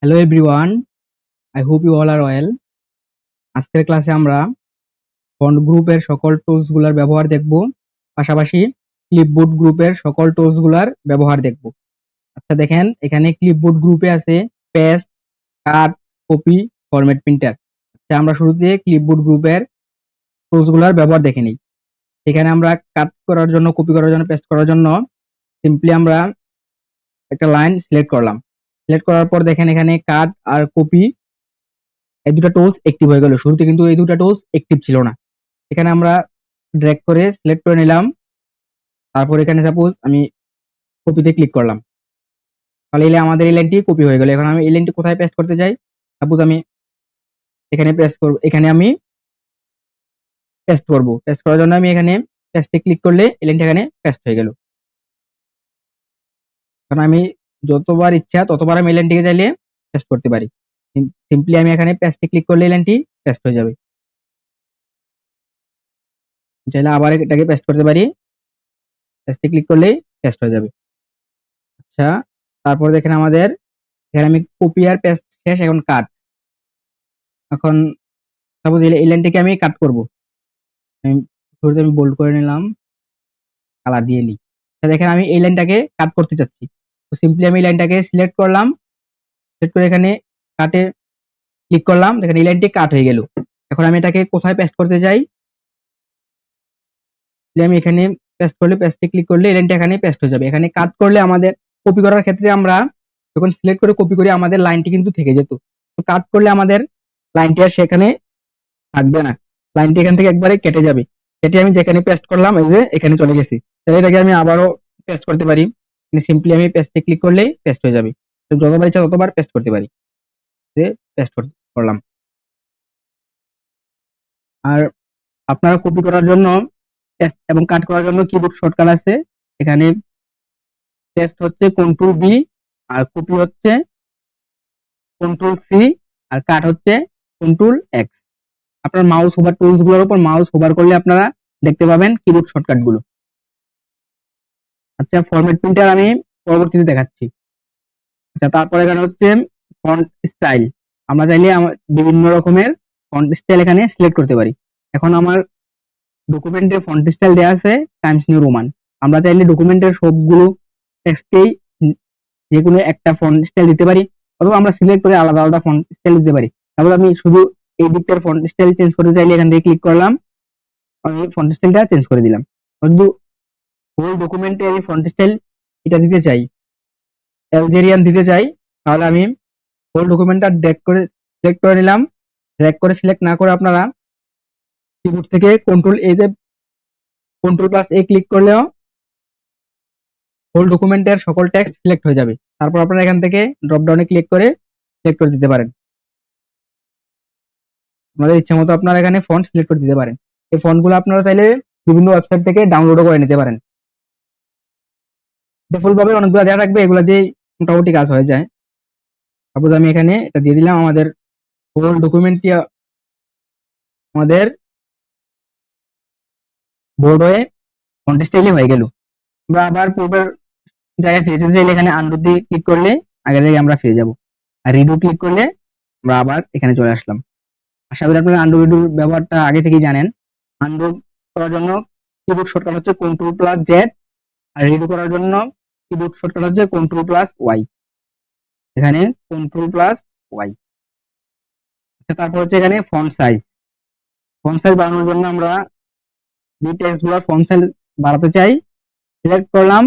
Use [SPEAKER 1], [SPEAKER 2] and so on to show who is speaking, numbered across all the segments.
[SPEAKER 1] Hello everyone, I hope you all are well. আজকের ক্লাসে আমরা ফন্ট গ্রুপের সকল টুলস গুলার ব্যবহার দেখব, পাশাপাশি ক্লিপবোর্ড গ্রুপের সকল টুলস গুলার ব্যবহার দেখব। আচ্ছা দেখেন, এখানে ক্লিপবোর্ড গ্রুপে আছে পেস্ট, কাট, কপি, ফরম্যাট প্রিন্টার। আচ্ছা আমরা শুরুতে ক্লিপবোর্ড গ্রুপের টুলস গুলার ব্যবহার দেখে নিই। এখানে আমরা কাট করার জন্য, কপি করার জন্য, পেস্ট করার জন্য সিম্পলি আমরা একটা লাইন সিলেক্ট করলাম। সিলেক্ট করার পর দেখেন এখানে কাট আর কপি এই দুটো টুলস অ্যাক্টিভ হয়ে গেল। শুরুতে কিন্তু এই দুটো টুলস অ্যাক্টিভ ছিল না। এখানে আমরা ড্র্যাগ করে সিলেক্ট করে নিলাম। তারপর এখানে সাপোজ আমি কপিতে ক্লিক করলাম, তাহলে আমাদের এই লাইনটি কপি হয়ে গেল। এখন আমি এই লাইনটি কোথায় পেস্ট করতে চাই, সাপোজ আমি এখানে পেস্ট করব। এখানে আমি পেস্ট করব। পেস্ট করার জন্য আমি এখানে পেস্টে ক্লিক করলে এই লাইনটা এখানে পেস্ট হয়ে গেল। কারণ আমি যতবার ইচ্ছা ততবার আমি এই লাইনটিকে চাইলে পেস্ট করতে পারি। সিম্পলি আমি এখানে পেস্টে ক্লিক করলে এই লাইনটি পেস্ট হয়ে যাবে। চাইলে আবার এটাকে পেস্ট করতে পারি, পেস্টে ক্লিক করলেই পেস্ট হয়ে যাবে। আচ্ছা তারপর দেখেন আমাদের এখানে আমি কপি আর পেস্ট শেষ, এখন কাট। এখন সাপোজ এই লাইনটাকে আমি কাট করব। শুরুতে আমি বোল্ড করে নিলাম, কালার দিয়ে নিই। দেখেন আমি এই লাইনটাকে কাট করতে চাচ্ছি, তো সিম্পলি আমি এই লাইনটাকে সিলেক্ট করলাম। সিলেক্ট করে এখানে কাটে ক্লিক করলাম, দেখেন এই লাইনটি কাট হয়ে গেল। এখন আমি এটাকে কোথায় পেস্ট করতে চাই, আমি এখানে পেস্ট করলে, পেস্টে ক্লিক করলে এই লাইনটা এখানে পেস্ট হয়ে যাবে। এখানে কাট করলে আমাদের কপি করার ক্ষেত্রে আমরা যখন সিলেক্ট করে কপি করি আমাদের লাইনটি কিন্তু থেকে যেত, তো কাট করলে আমাদের লাইনটি আর সেখানে থাকবে না, লাইনটি এখান থেকে একবারে কেটে যাবে। কেটে আমি যেখানে পেস্ট করলাম এই যে এখানে চলে গেছি, তাহলে এটাকে আমি আবারও পেস্ট করতে পারি। সিম্পলি আমি পেস্টে ক্লিক করলেই পেস্ট হয়ে যাবে। তো যতবার ইচ্ছা ততবার পেস্ট করতে পারি। পেস্ট করলাম। আর আপনারা কপি করার জন্য পেস্ট এবং কাট করার জন্য কিবোর্ড শর্টকাট আছে। এখানে পেস্ট হচ্ছে কন্ট্রোল বি, আর কপি হচ্ছে কন্ট্রোল সি, আর কাট হচ্ছে কন্ট্রোল এক্স। আপনার মাউস হোভার টুলস গুলোর উপর মাউস হোভার করলে আপনারা দেখতে পাবেন কিবোর্ড শর্টকাট গুলো। আচ্ছা ফরম্যাট প্রিন্টার আমি পরবর্তীতে দেখাচ্ছি। আচ্ছা তারপর এখানে হচ্ছে ফন্ট স্টাইল। আমরা চাইলে বিভিন্ন রকমের ফন্ট স্টাইল এখানে সিলেক্ট করতে পারি। এখন আমার ডকুমেন্টে ফন্ট স্টাইল দেওয়া আছে টাইমস নিউ রোমান। আমরা চাইলে ডকুমেন্টের সবগুলো টেক্সটকেই যে কোনো একটা ফন্ট স্টাইল দিতে পারি, অথবা আমরা সিলেক্ট করে আলাদা আলাদা ফন্ট স্টাইল দিতে পারি। তারপর আমি শুধু এই দিকটার ফন্ট স্টাইল চেঞ্জ করতে চাইলে এখান থেকে ক্লিক করলাম, আমি ফন্ট স্টাইলটা চেঞ্জ করে দিলাম। কিন্তু হোল ডকুমেন্টে আমি ফন্ট স্টাইল এটা দিতে চাই, অ্যালজেরিয়ান দিতে চাই, তাহলে আমি হোল ডকুমেন্টটা ড্র্যাগ করে সিলেক্ট করে নিলাম। ড্র্যাগ করে সিলেক্ট না করে আপনারা কিবোর্ড থেকে কন্ট্রোল প্লাস এ ক্লিক করলেও হোল ডকুমেন্টের সকল টেক্সট সিলেক্ট হয়ে যাবে। তারপর আপনারা এখান থেকে ড্রপ ডাউনে ক্লিক করে সিলেক্ট করে দিতে পারেন। আপনাদের ইচ্ছা মতো আপনারা এখানে ফন্ট সিলেক্ট করে দিতে পারেন। এই ফন্টগুলো আপনারা চাইলে বিভিন্ন ওয়েবসাইট থেকে ডাউনলোডও করে নিতে পারেন। ডিফল্ট ভাবে অনেকগুলো দেওয়া থাকবে, এগুলো দিয়ে মোটামুটি কাজ হয়ে যায়। সাপোজ আমি এখানে এটা দিয়ে দিলাম, আমাদের হোল ডকুমেন্টটি আমাদের বোর্ড হয়ে ফন্ট স্টাইলে হয়ে গেল। আমরা আবার পূর্বের জায়গায় ফিরে যেতে চাইলে এখানে আনডু দিয়ে ক্লিক করলে আগের জায়গায় আমরা ফিরে যাব, আর রিডু ক্লিক করলে আমরা আবার এখানে চলে আসলাম। আশা করি আপনারা আনডু রিডুর ব্যবহারটা আগে থেকেই জানেন। আনডু করার জন্য কিবোর্ড শর্টকাট হচ্ছে কন্ট্রোল প্লাস জেড, আর রিডু করার জন্য কিবোর্ড শর্টকাট হচ্ছে কন্ট্রোল প্লাস ওয়াই। এখানে কন্ট্রোল প্লাস ওয়াই। তারপর হচ্ছে এখানে ফন্ট সাইজ। ফন্ট সাইজ বাড়ানোর জন্য আমরা যে টেক্সট গুলোর ফন্ট সাইজ বাড়াতে চাই সিলেক্ট করলাম,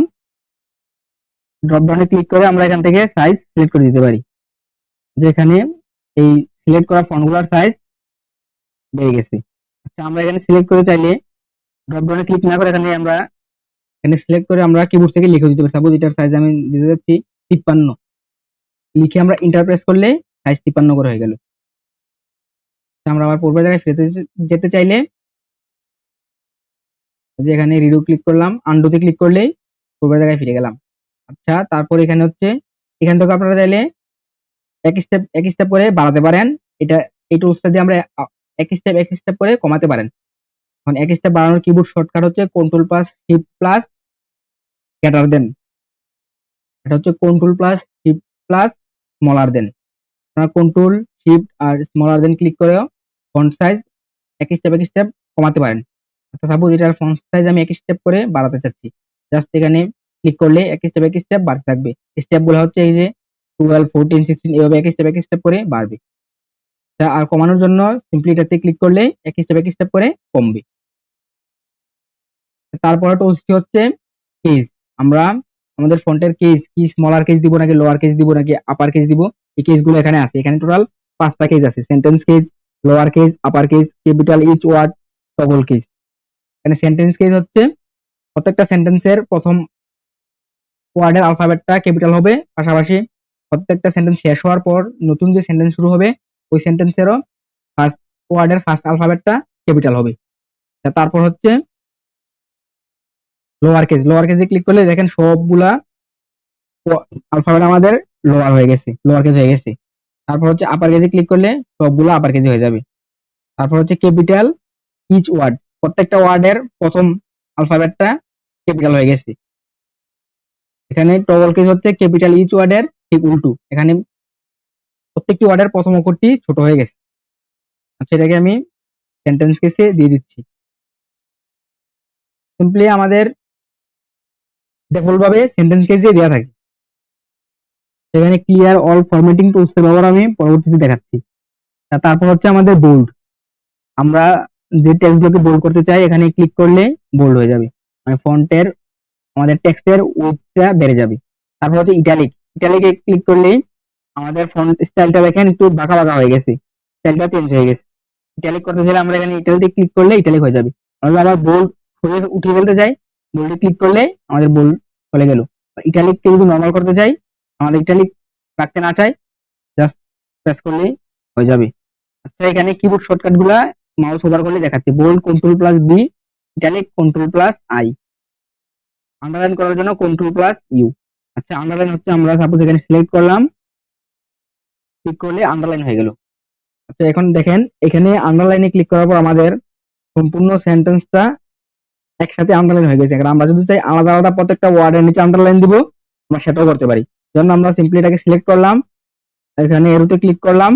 [SPEAKER 1] ড্রপ ডাউনে ক্লিক করে আমরা এখান থেকে সাইজ সিলেক্ট করে দিতে পারি। যেখানে এই সিলেক্ট করা ফন্টগুলোর সাইজ বেড়ে গেছে। আচ্ছা আমরা এখানে সিলেক্ট করে চাইলে ড্রপ ডাউনে ক্লিক না করে আমরা এখানে সিলেক্ট করে আমরা কিবোর্ড থেকে লিখে দিতে পারি। সাপোজ এটার সাইজ আমি দিতে যাচ্ছি 53, লিখে আমরা এন্টার প্রেস করলে সাইজ 53 করে হয়ে গেল। আমরা আবার পূর্বের জায়গায় ফিরে যেতে চাইলে যে এখানে রিডু ক্লিক করলাম, আনডুতে ক্লিক করলেই পূর্বের জায়গায় ফিরে গেলাম। আচ্ছা তারপর এখানে হচ্ছে এখান থেকে আপনারা চাইলে এক স্টেপ করে বাড়াতে পারেন। এটা এই টুলসটা দিয়ে আমরা এক স্টেপ করে কমাতে পারেন। এখন এক স্টেপ বাড়ানোর কিবোর্ড শর্টকাট হচ্ছে control plus shift plus greater than. এটা হচ্ছে control plus shift plus smaller দেন। আপনারা কন্ট্রোল শিফট আর স্মলার দেন ক্লিক করে ফন্ট সাইজ এক স্টেপ কমাতে পারেন। আচ্ছা সাপোজ এটার ফন্ট সাইজ আমি এক স্টেপ করে বাড়াতে চাচ্ছি, জাস্ট এখানে ক্লিক করলে এক স্টেপ বাড়তে থাকবে। স্টেপ গুলো হচ্ছে এই যে 12 14 16 এভাবে এক স্টেপ করে বাড়বে। আর কমানোর জন্য সিম্পলি এটাতে ক্লিক করলে এক স্টেপ করে কমবে। তারপরে টুলসটি হচ্ছে কেস। আমরা আমাদের ফন্টের কেস কি স্মলার কেস দিব নাকি লোয়ার কেস দিব নাকি আপার কেস দিব, এই কেস গুলো এখানে আছে। এখানে টোটাল 5টা কেস আছে, sentence case, lower case, upper case, capital each word, toggle case. এখানে সেন্টেন্স কেস হচ্ছে প্রত্যেকটা সেন্টেন্সের প্রথম ওয়ার্ডের আলফাবেটটা ক্যাপিটাল হবে, পাশাপাশি প্রত্যেকটা সেন্টেন্স শেষ হওয়ার পর নতুন যে সেন্টেন্স শুরু হবে ওই সেন্টেন্সেরও ফার্স্ট ওয়ার্ডের ফার্স্ট আলফাবেটটা ক্যাপিটাল হবে। তারপর হচ্ছে লোয়ার কেসে ক্লিক করলে দেখেন সবগুলা আলফাবেট আমাদের লোয়ার কেস হয়ে গেছে। তারপর হচ্ছে আপার কেসে ক্লিক করলে সবগুলো আপার কেসে হয়ে যাবে। তারপর হচ্ছে ক্যাপিটাল ইচ ওয়ার্ড, প্রত্যেকটা ওয়ার্ডের প্রথম আলফাবেটটা ক্যাপিটাল হয়ে গেছে। এখানে টগল কেস হচ্ছে ক্যাপিটাল ইচ ওয়ার্ডের ঠিক উল্টো, এখানে প্রত্যেকটি ওয়ার্ডের প্রথম অক্ষরটি ছোট হয়ে গেছে। আচ্ছা এটাকে আমি সেন্টেন্স কেসে দিয়ে দিচ্ছি। সিম্পলি আমাদের ডিফল্ট ভাবে সেন্টেন্স কেসে দেওয়া থাকে। এখানে ক্লিয়ার অল ফরম্যাটিং টুলস এর ব্যবহার আমি পরবর্তীতে দেখাচ্ছি। তারপর হচ্ছে আমাদের বোল্ড, আমরা যে টেক্সট গুলোকে বোল্ড করতে চাই এখানে ক্লিক করলে বোল্ড হয়ে যাবে, মানে ফন্টের আমাদের টেক্সটের উইডথটা বেড়ে যাবে। তারপর হচ্ছে ইটালিকে ক্লিক করলেই আমাদের ফন্ট স্টাইলটা দেখেন একটু বাঁকা বাঁকা হয়ে গেছে, স্টাইলটা চেঞ্জ হয়ে গেছে। ইটালিক করতে চাইলে আমরা এখানে ইটালিতে ক্লিক করলে ইটালিক হয়ে যাবে। আমরা আবার বোল্ড উঠিয়ে ফেলতে চাই, বোল্ডে ক্লিক করলে আমাদের বোল্ড চলে গেল। ইটালিককে যদি নরমাল করতে চাই, আমাদের ইটালিক রাখতে না চাই, জাস্ট প্রেস করলেই হয়ে যাবে। আচ্ছা এখানে কিবোর্ড শর্টকাট গুলা মাউস ওভার করলে দেখাচ্ছে, bold control plus B, italic control plus I, underline করার জন্য কন্ট্রোল প্লাস ইউ। আচ্ছা আন্ডারলাইন হচ্ছে আমরা সাপোজ এখানে সিলেক্ট করলাম, ক্লিক করলে আন্ডারলাইন হয়ে গেল। আচ্ছা এখন দেখেন এখানে আন্ডারলাইনে ক্লিক করার পর আমাদের সম্পূর্ণ সেন্টেন্সটা একসাথে আন্ডারলাইন হয়ে গেছে। আমরা যদি চাই আলাদা আলাদা প্রত্যেকটা ওয়ার্ডের নিচে আন্ডারলাইন দিব, আমরা সেটাও করতে পারি। যেমন আমরা সিম্পলি এটাকে সিলেক্ট করলাম, এখানে এরোতে ক্লিক করলাম,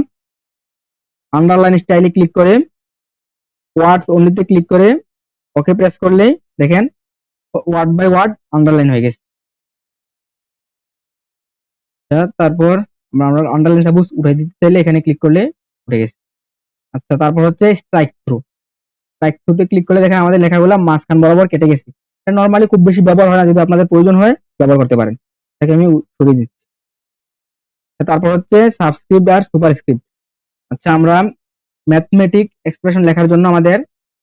[SPEAKER 1] আন্ডারলাইন স্টাইলে ক্লিক করে ওয়ার্ডস অনলিতে ক্লিক করে ওকে প্রেস করলে দেখেন ওয়ার্ড বাই ওয়ার্ড আন্ডারলাইন হয়ে গেছে। তারপর আমরা আন্ডারলাইন সাপোজ উঠাই দিতে চাইলে এখানে ক্লিক করলে উঠে গেছে। আচ্ছা তারপর হচ্ছে স্ট্রাইক থ্রুতে ক্লিক করলে দেখেন আমাদের লেখাগুলো মাঝখান বরাবর কেটে গেছে। এটা নরমালি খুব বেশি ব্যবহার হয় না, যদি আপনাদের প্রয়োজন হয় ব্যবহার করতে পারেন। এটাকে আমি সরিয়ে দিচ্ছি। তারপর হচ্ছে সাবস্ক্রিপ্ট আর সুপারস্ক্রিপ্ট। আচ্ছা আমরা ম্যাথমেটিক এক্সপ্রেশন লেখার জন্য আমাদের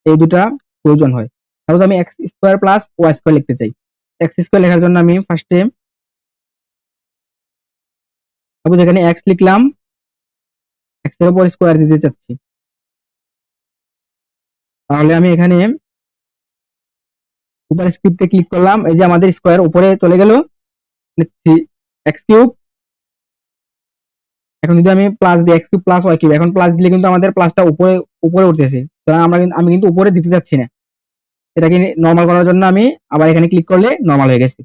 [SPEAKER 1] এই দুটা প্রয়োজন হয়। সাপোজ আমি X square plus Y square লিখতে চাই, এক্স স্কোয়ার লেখার জন্য আমি ফার্স্টে সাপোজ এখানে এক্স লিখলাম, এক্স এর উপর স্কোয়ার দিতে চাচ্ছি, তাহলে আমি এখানে সুপারস্ক্রিপ্টে ক্লিক করলাম, এই যে আমাদের স্কোয়ার উপরে চলে গেল, এক্স কিউব। এখন যদি আমি প্লাস দিই X cube plus Y cube, এখন প্লাস দিলে কিন্তু আমাদের প্লাসটা উপরে উপরে উঠতেছে, সুতরাং আমি কিন্তু উপরে দিতে যাচ্ছি না। এটাকে নরমাল করার জন্য আমি আবার এখানে ক্লিক করলে নরমাল হয়ে গেছে,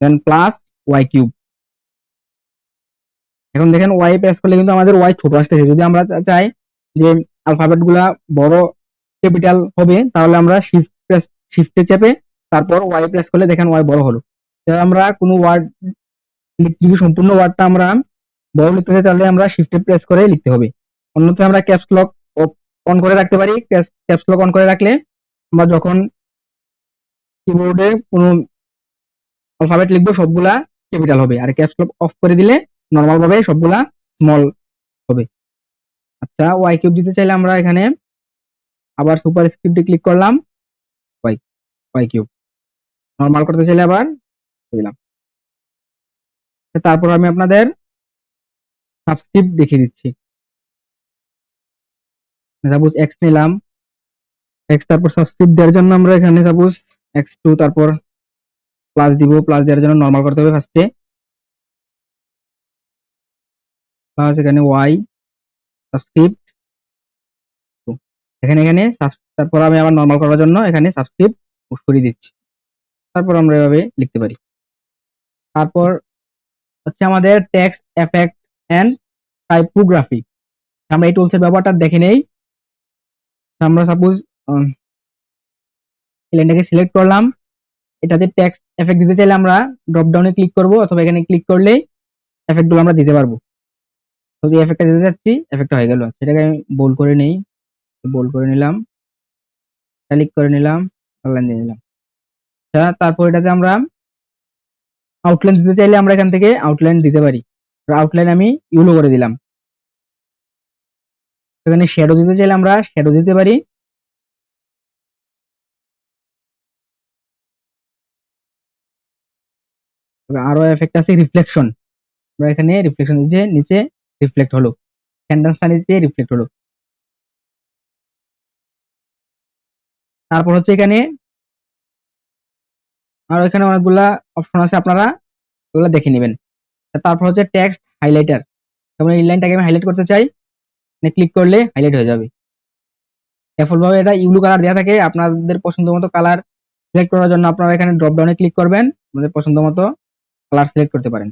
[SPEAKER 1] দেন প্লাস ওয়াই কিউব। এখন দেখেন ওয়াই প্রেস করলে কিন্তু আমাদের ওয়াই ছোট আসতেছে। যদি আমরা চাই যে আলফাবেট গুলা বড় ক্যাপিটাল হবে, তাহলে আমরা শিফটে চেপে তারপর ওয়াই প্রেস করলে দেখেন ওয়াই বড় হলো। আমরা কোনো ওয়ার্ড যদি সম্পূর্ণ ওয়ার্ডটা আমরা বড় লিখতে চাই তাহলে আমরা শিফটে প্রেস করে লিখতে হবে। অন্যথায় আমরা ক্যাপস লক অন করে রাখতে পারি। ক্যাপস লক অন করে রাখলে আমরা যখন কিবোর্ডে কোনো অ্যালফাবেট লিখবো সবগুলা ক্যাপিটাল হবে, আর ক্যাপস লক অফ করে দিলে নরমাল ভাবে সবগুলা স্মল হবে। আচ্ছা ওয়াই কিউব দিতে চাইলে আমরা এখানে আবার সুপার স্ক্রিপ্টে ক্লিক করলাম, ওয়াই ওয়াই কিউব। নরমাল করতে চাইলে আবার দিলাম। তারপর আমি আপনাদের সাবস্ক্রিপ্ট দেখিয়ে দিচ্ছি। সাপোজ এক্স নিলাম, এক্স তারপর সাবস্ক্রিপ্ট দেওয়ার জন্য আমরা এখানে সাপোজ এক্স টু তারপর প্লাস দিব, প্লাস দেওয়ার জন্য নরমাল করতে হবে ফার্স্টে, প্লাস এখানে ওয়াই সাবস্ক্রিপ্ট এখানে তারপর আমি আবার নরমাল করার জন্য এখানে সাবস্ক্রিপ্ট সরিয়ে দিচ্ছি। তারপর আমরা এভাবে লিখতে পারি। তারপর হচ্ছে আমাদের টেক্সট এফেক্ট এন্ড টাইপোগ্রাফি। আমরা এই টুলসের ব্যবহারটা দেখে নেই। আমরা সাপোজ লাইনটাকে সিলেক্ট করলাম, এটাতে টেক্সট এফেক্ট দিতে চাইলে আমরা ড্রপ ডাউনে ক্লিক করব, অথবা এখানে ক্লিক করলেই এফেক্ট গুলো আমরা দিতে পারবো। তো যে এফেক্টটা দিতে যাচ্ছি, এফেক্টটা হয়ে গেল। সেটাকে আমি বোল্ড করে নেই, বোল্ড করে নিলাম, ক্লিক করে নিলাম, লাইন দিয়ে নিলাম। তারপর এটাতে আমরা আউটলাইন দিতে চাইলে আমরা এখান থেকে আউটলাইন দিতে পারি। আউটলাইন আমি ইউলো করে দিলাম। এখানে শ্যাডো দিতে চাইলে আমরা শ্যাডো দিতে পারি। আরো এফেক্ট আছে রিফ্লেকশন। আমরা এখানে রিফ্লেকশন দিচ্ছি, নিচে রিফ্লেক্ট হলো, সেন্টেন্সটা নিচে রিফ্লেক্ট হলো। তারপর হচ্ছে এখানে আর এখানে অনেকগুলা অপশন আছে, আপনারা ওগুলো দেখে নেবেন। তারপর হচ্ছে টেক্সট হাইলাইটার। যেমন এই লাইনটাকে আমি হাইলাইট করতে চাই, ক্লিক করলে হাইলাইট হয়ে যাবে। ডিফল্ট ভাবে এটা ইউলো কালার দেওয়া থাকে। আপনাদের পছন্দ মতো কালার সিলেক্ট করার জন্য আপনারা এখানে ড্রপ ডাউনে ক্লিক করবেন, আপনাদের পছন্দ মতো কালার সিলেক্ট করতে পারেন।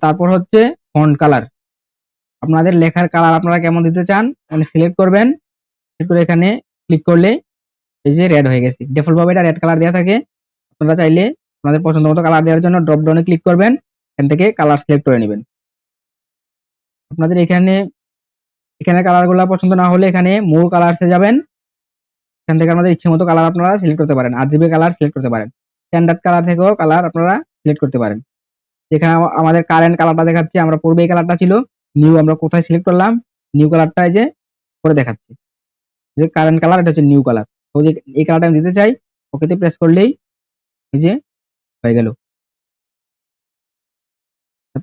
[SPEAKER 1] তারপর হচ্ছে ফন্ট কালার। আপনাদের লেখার কালার আপনারা কেমন দিতে চান এখানে সিলেক্ট করবেন, করে এখানে ক্লিক করলে এই যে রেড হয়ে গেছে। ডিফল্ট ভাবে এটা রেড কালার দেওয়া থাকে। আপনারা চাইলে আপনাদের পছন্দ মতো কালার দেওয়ার জন্য ড্রপ ডাউনে ক্লিক করবেন, এখান থেকে কালার সিলেক্ট করে নেবেন। আপনাদের এখানে এখানে কালারগুলো পছন্দ না হলে এখানে মোর কালারসে যাবেন, এখান থেকে আমাদের ইচ্ছে মতো কালার আপনারা সিলেক্ট করতে পারেন। আরজিবি কালার সিলেক্ট করতে পারেন, স্ট্যান্ডার্ড কালার থেকেও কালার আপনারা সিলেক্ট করতে পারেন। যেখানে আমাদের কারেন্ট কালারটা দেখাচ্ছে, আমরা পূর্বে এই কালারটা ছিল, নিউ আমরা কোথায় সিলেক্ট করলাম, নিউ কালারটা এই যে করে দেখাচ্ছে যে কারেন্ট কালার, এটা হচ্ছে নিউ কালার। তো যে এই কালারটা আমি দিতে চাই, ওকেতে প্রেস করলেই এই যে হয়ে গেল।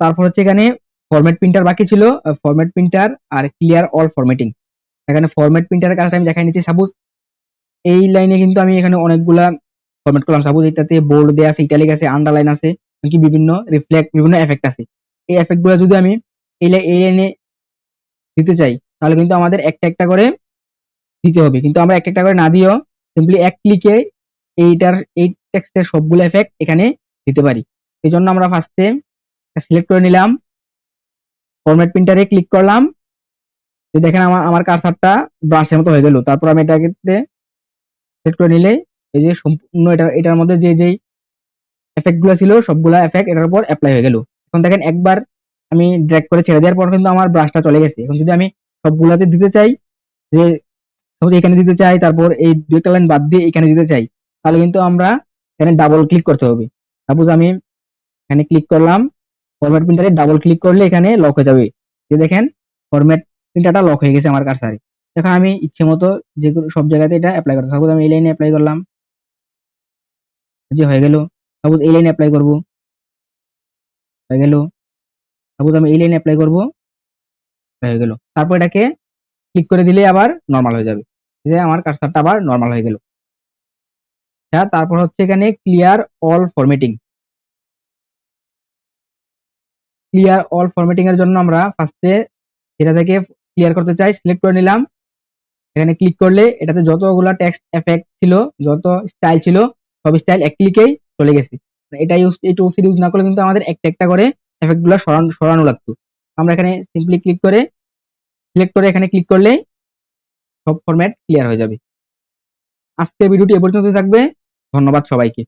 [SPEAKER 1] তারপর হচ্ছে এখানে ফরম্যাট প্রিন্টার বাকি ছিল, ফরম্যাট প্রিন্টার আর ক্লিয়ার অল ফরম্যাটিং। এখানে ফরম্যাট প্রিন্টারের কাজটা আমি দেখাই নিচ্ছি। সাপোজ এই লাইনে কিন্তু আমি এখানে অনেকগুলা ফরম্যাট করলাম। সাপোজ এটাতে বোল্ড দেয়া আছে, ইটালিক আছে, আন্ডারলাইন আছে, এমনকি বিভিন্ন রিফ্লেক্ট, বিভিন্ন এফেক্ট আছে। এই এফেক্ট গুলো যদি আমি এই লাইনে দিতে চাই, তাহলে কিন্তু আমাদের একটা একটা করে দিতে হবে। কিন্তু আমরা একটা একটা করে না দিয়েও সিম্পলি এক ক্লিকে এই টেক্সটের সবগুলো এফেক্ট এখানে দিতে পারি। এই জন্য আমরা ফার্স্টে সিলেক্ট করে নিলাম, ফরম্যাট প্রিন্টারে ক্লিক করলাম, দেখেন আমার কার্সারটা ব্রাশের মতো হয়ে গেল। তারপর আমি এটাকে সেট করে নিলে এই যে সম্পূর্ণ এটার মধ্যে যে যেই এফেক্ট গুলো ছিল সবগুলা এফেক্ট এটার উপর অ্যাপ্লাই হয়ে গেল। এখন দেখেন একবার আমি ড্র্যাগ করে ছেড়ে দেওয়ার পর কিন্তু আমার ব্রাশটা চলে গেছে। এখন যদি আমি সবগুলাতে দিতে চাই, যে সাপোজ এখানে দিতে চাই, তারপর এই দুইটা লাইন বাদ দিয়ে এখানে দিতে চাই, তাহলে কিন্তু আমরা এখানে ডাবল ক্লিক করতে হবে। সাপোজ আমি এখানে ক্লিক করলাম, ফরম্যাট প্রিন্টারে ডাবল ক্লিক করলে এখানে লক হয়ে যাবে। যে দেখেন ফরম্যাট প্রিন্টারটা লক হয়ে গেছে আমার কার্সারে। এখন আমি ইচ্ছে মতো যে সব জায়গাতে এটা অ্যাপ্লাই করতে, সাপোজ আমি এই লাইনে অ্যাপ্লাই করলাম, যে হয়ে গেল। সাপোজ এই লাইনে অ্যাপ্লাই করব, হয়ে গেল। সাপোজ আমি এই লাইনে অ্যাপ্লাই করব, হয়ে গেল। তারপর এটাকে ক্লিক করে দিলে আবার নরমাল হয়ে যাবে, যে আমার কার্সারটা আবার নরমাল হয়ে গেল। হ্যাঁ, তারপর হচ্ছে এখানে clear all formatting. Clear all formatting এর জন্য আমরা ফার্স্টে এটা থেকে ক্লিয়ার করতে চাই, সিলেক্ট করে নিলাম। এখানে ক্লিক করলে এটাতে যতগুলা টেক্সট এফেক্ট ছিল, যত স্টাইল ছিল, সব স্টাইল এক ক্লিকেই চলে গেছে। এটা এই টুলস ইউজ না করলে কিন্তু আমাদের একটা একটা করে এফেক্ট গুলো সরানো লাগতো। আমরা এখানে সিম্পলি ক্লিক করে সিলেক্ট করে এখানে ক্লিক করলে সব ফরম্যাট ক্লিয়ার হয়ে যাবে। আজকের ভিডিওটি এ পর্যন্ত থাকবে। ধন্যবাদ সবাইকে।